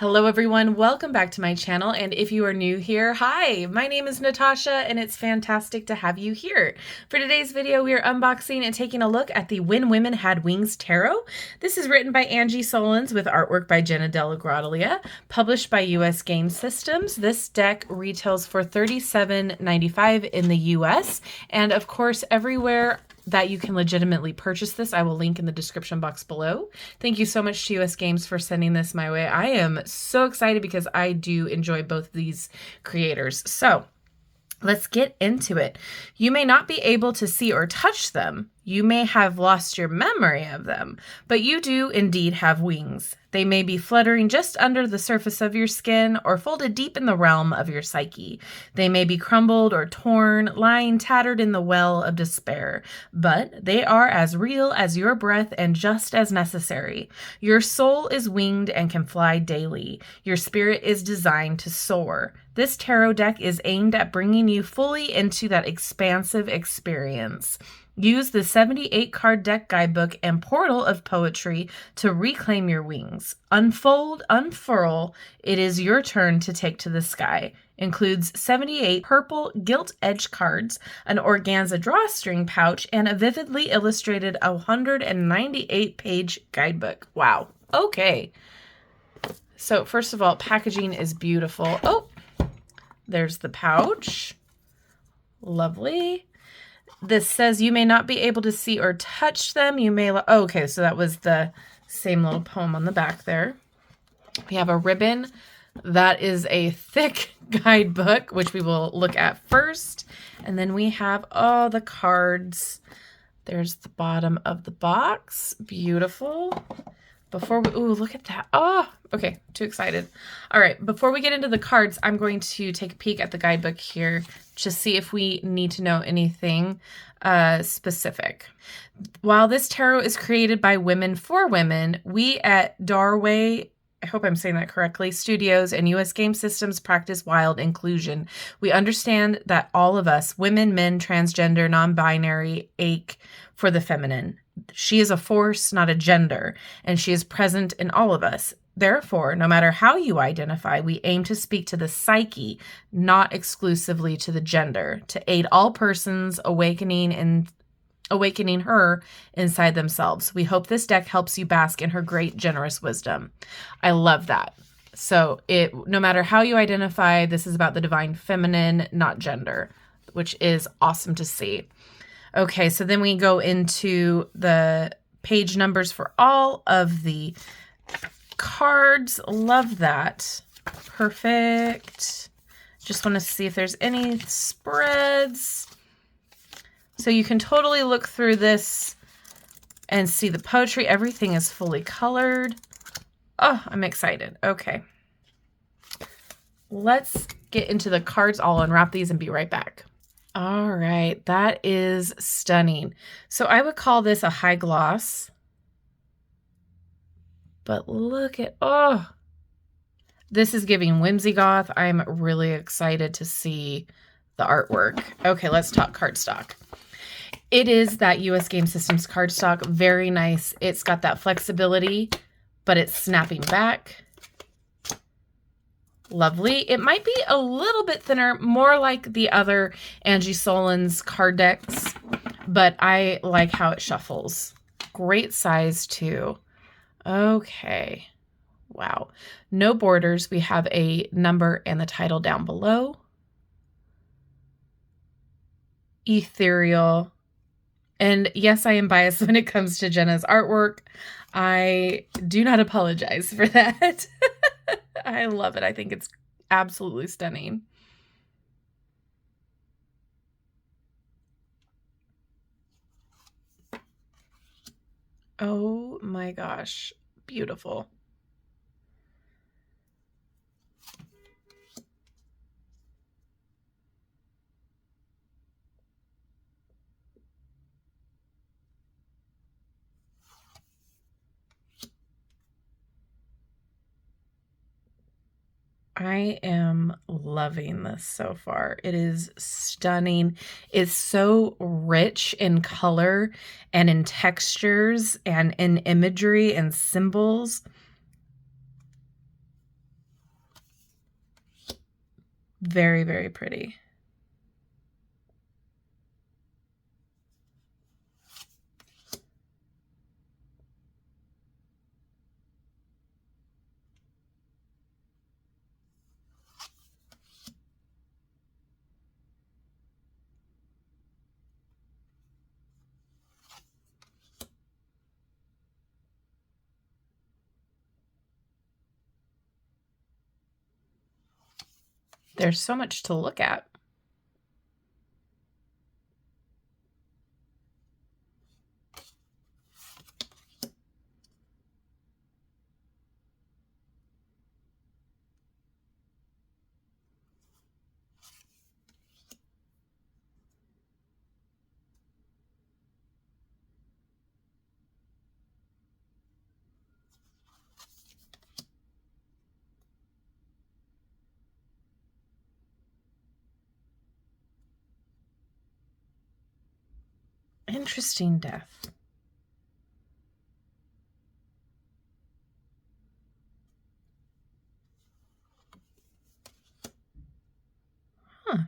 Hello everyone, welcome back to my channel, and if you are new here, hi, my name is Natasha and it's fantastic to have you here. For today's video, we are unboxing and taking a look at the When Women Had Wings Tarot. This is written by Angi Sullins with artwork by Jena DellaGrottaglia, published by US Game Systems. This deck retails for $37.95 in the US, and of course everywhere that you can legitimately purchase this, I will link in the description box below. Thank you so much to US Games for sending this my way. I am so excited because I do enjoy both of these creators. So let's get into it. You may not be able to see or touch them. You may have lost your memory of them, but you do indeed have wings. They may be fluttering just under the surface of your skin or folded deep in the realm of your psyche. They may be crumbled or torn, lying tattered in the well of despair, but they are as real as your breath and just as necessary. Your soul is winged and can fly daily. Your spirit is designed to soar. This tarot deck is aimed at bringing you fully into that expansive experience. Use the 78 card deck guidebook and portal of poetry to reclaim your wings. Unfold, unfurl, it is your turn to take to the sky. Includes 78 purple gilt edge cards, an organza drawstring pouch, and a vividly illustrated 198-page guidebook. Wow. Okay. So first of all, packaging is beautiful. Oh, there's the pouch. Lovely. This says you may not be able to see or touch them. You may, oh, okay, so that was the same little poem on the back there. We have a ribbon. That is a thick guidebook, which we will look at first. And then we have all the cards. There's the bottom of the box. Beautiful. Before we, ooh, look at that. Oh, okay, too excited. All right, before we get into the cards, I'm going to take a peek at the guidebook here to see if we need to know anything specific. While this tarot is created by women for women, we at Darway, I hope I'm saying that correctly, Studios and US Game Systems practice wild inclusion. We understand that all of us, women, men, transgender, non-binary, ache for the feminine. She is a force, not a gender, and she is present in all of us. Therefore, no matter how you identify, we aim to speak to the psyche, not exclusively to the gender, to aid all persons awakening her inside themselves. We hope this deck helps you bask in her great, generous wisdom. I love that. So no matter how you identify, this is about the divine feminine, not gender, which is awesome to see. Okay, so then we go into the page numbers for all of the cards. Love that. Perfect. Just want to see if there's any spreads. So you can totally look through this and see the poetry. Everything is fully colored. Oh, I'm excited. Okay. Let's get into the cards. I'll unwrap these and be right back. All right, that is stunning. So I would call this a high gloss. But look at, oh, this is giving whimsy goth. I'm really excited to see the artwork. Okay, let's talk cardstock. It is that US Game Systems cardstock, very nice. It's got that flexibility, but it's snapping back. Lovely. It might be a little bit thinner, more like the other Angi Sullins card decks, but I like how it shuffles. Great size too. Okay. Wow. No borders. We have a number and the title down below. Ethereal. And yes, I am biased when it comes to Jena's artwork. I do not apologize for that. I love it. I think it's absolutely stunning. Oh my gosh. Beautiful. I am loving this so far. It is stunning. It's so rich in color and in textures and in imagery and symbols. Very, very pretty. There's so much to look at. Interesting death. Huh.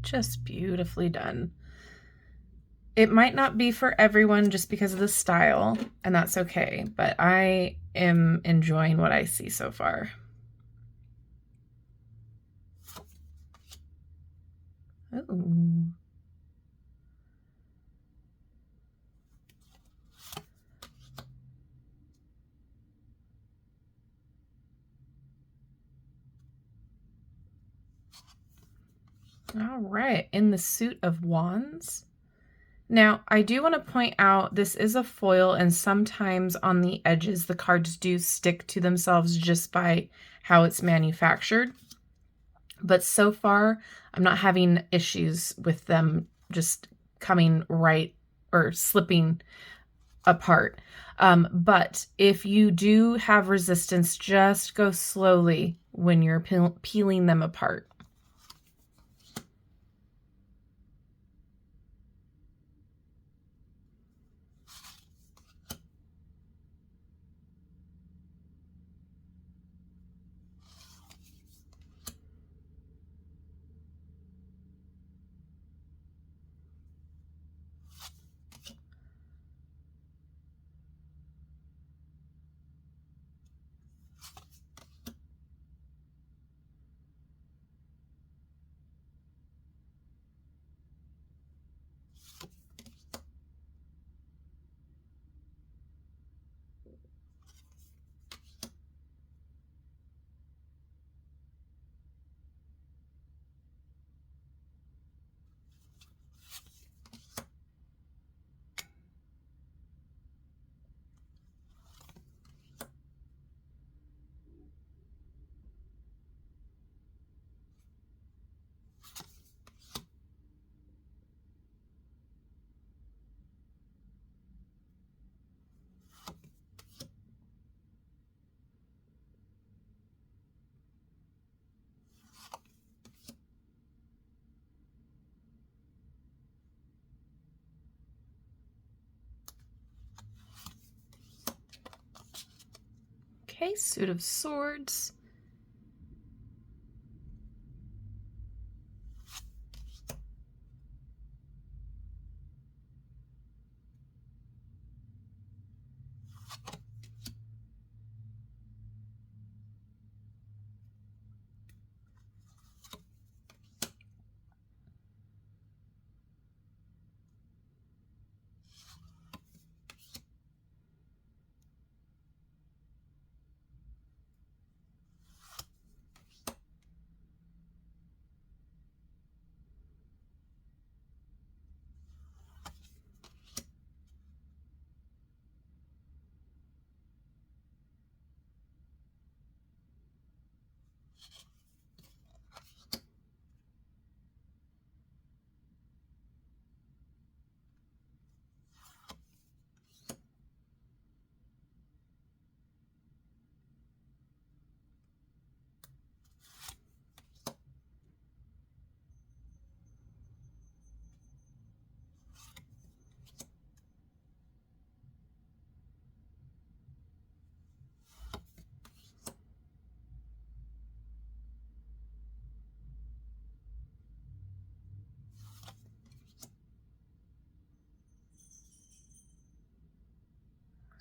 Just beautifully done. It might not be for everyone just because of the style, and that's okay, but I am enjoying what I see so far. Ooh. All right, in the suit of wands. Now, I do want to point out this is a foil, and sometimes on the edges the cards do stick to themselves just by how it's manufactured. But so far, I'm not having issues with them just coming right or slipping apart. But if you do have resistance, just go slowly when you're peeling them apart. Okay, suit of swords.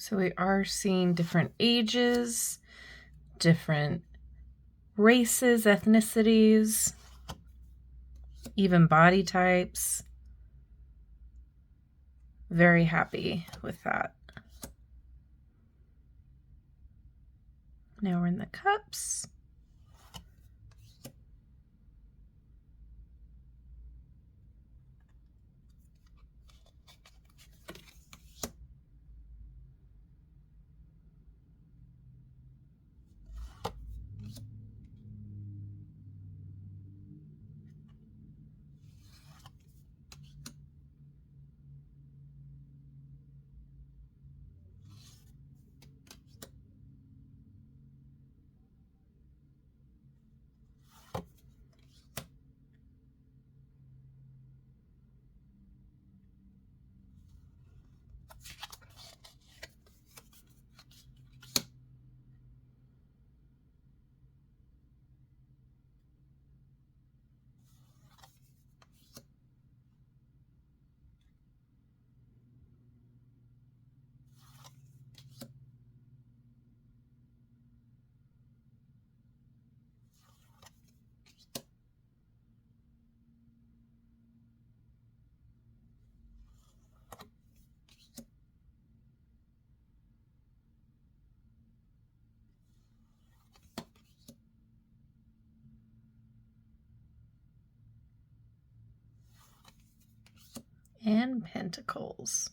So we are seeing different ages, different races, ethnicities, even body types. Very happy with that. Now we're in the cups. And pentacles.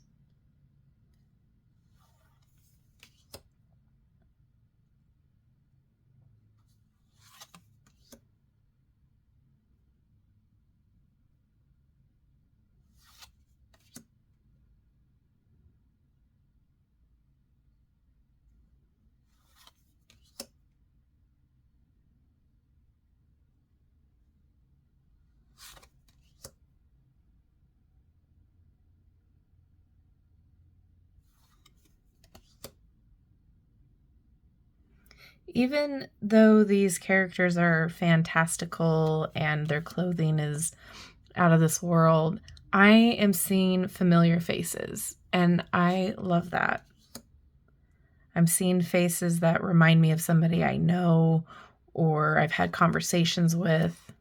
Even though these characters are fantastical and their clothing is out of this world, I am seeing familiar faces, and I love that. I'm seeing faces that remind me of somebody I know or I've had conversations with.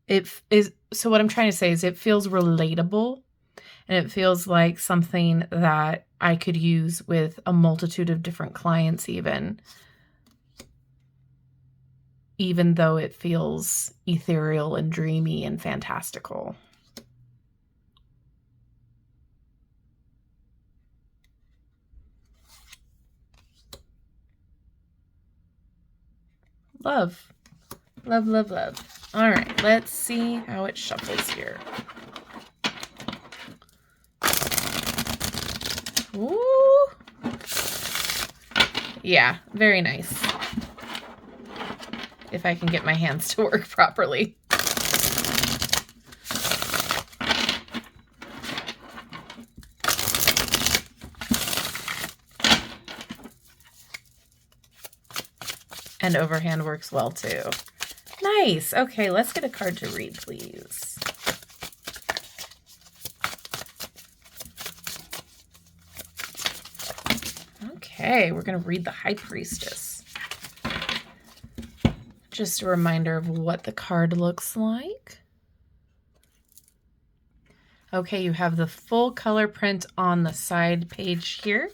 So what I'm trying to say is it feels relatable, and it feels like something that I could use with a multitude of different clients even though it feels ethereal and dreamy and fantastical. Love. Love, love, love. All right, let's see how it shuffles here. Ooh. Yeah, very nice. If I can get my hands to work properly. And overhand works well too. Nice. Okay, let's get a card to read, please. Okay, we're going to read the High Priestess. Just a reminder of what the card looks like. Okay, you have the full color print on the side page here.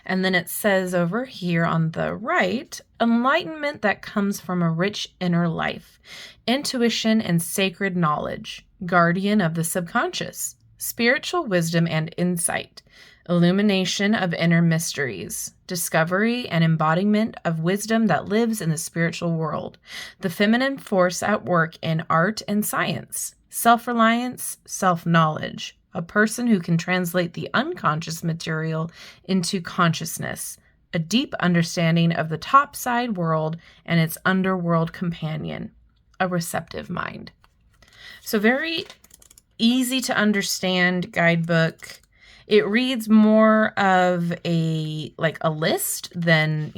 And then it says over here on the right, enlightenment that comes from a rich inner life, intuition and sacred knowledge, guardian of the subconscious, spiritual wisdom and insight, illumination of inner mysteries, discovery and embodiment of wisdom that lives in the spiritual world, the feminine force at work in art and science, self-reliance, self-knowledge, a person who can translate the unconscious material into consciousness, a deep understanding of the topside world and its underworld companion, a receptive mind. So very easy to understand guidebook. It reads more of a list than,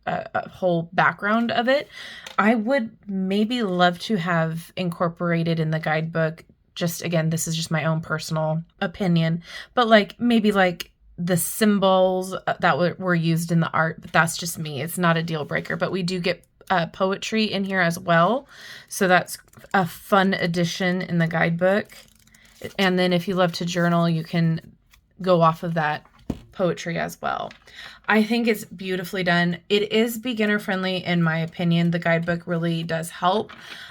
a whole background of it. I would maybe love to have incorporated in the guidebook Just again, this is just my own personal opinion, but like maybe like the symbols that were used in the art, but that's just me. It's not a deal breaker, but we do get poetry in here as well. So that's a fun addition in the guidebook. And then if you love to journal, you can go off of that poetry as well. I think it's beautifully done. It is beginner friendly in my opinion. The guidebook really does help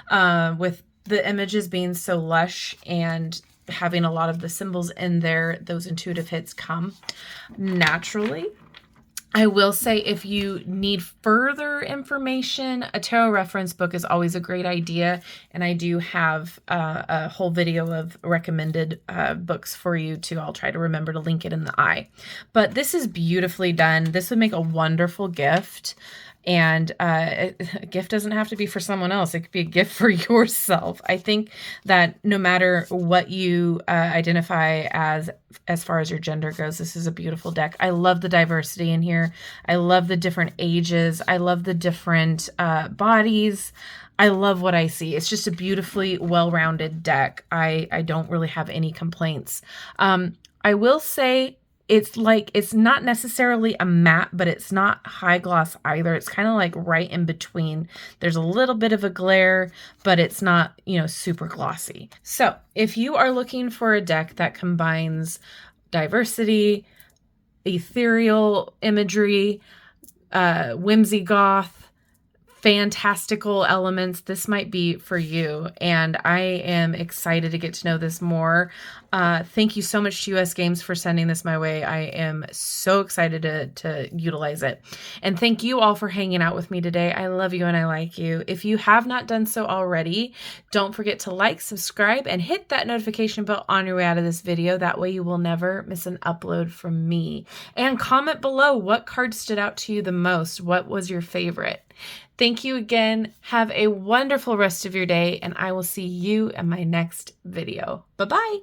with the images being so lush and having a lot of the symbols in there. Those intuitive hits come naturally. I will say if you need further information, a tarot reference book is always a great idea. And I do have a whole video of recommended books for you too. I'll try to remember to link it in the eye. But this is beautifully done. This would make a wonderful gift. And a gift doesn't have to be for someone else. It could be a gift for yourself. I think that no matter what you identify as far as your gender goes, this is a beautiful deck. I love the diversity in here. I love the different ages. I love the different bodies. I love what I see. It's just a beautifully well-rounded deck. I don't really have any complaints. I will say, it's not necessarily a matte, but it's not high gloss either. It's kind of like right in between. There's a little bit of a glare, but it's not, super glossy. So if you are looking for a deck that combines diversity, ethereal imagery, whimsy goth, fantastical elements, this might be for you. And I am excited to get to know this more. Thank you so much to US Games for sending this my way. I am so excited to utilize it. And thank you all for hanging out with me today. I love you and I like you. If you have not done so already, don't forget to like, subscribe, and hit that notification bell on your way out of this video. That way you will never miss an upload from me. And comment below what card stood out to you the most. What was your favorite? Thank you again. Have a wonderful rest of your day, and I will see you in my next video. Bye-bye.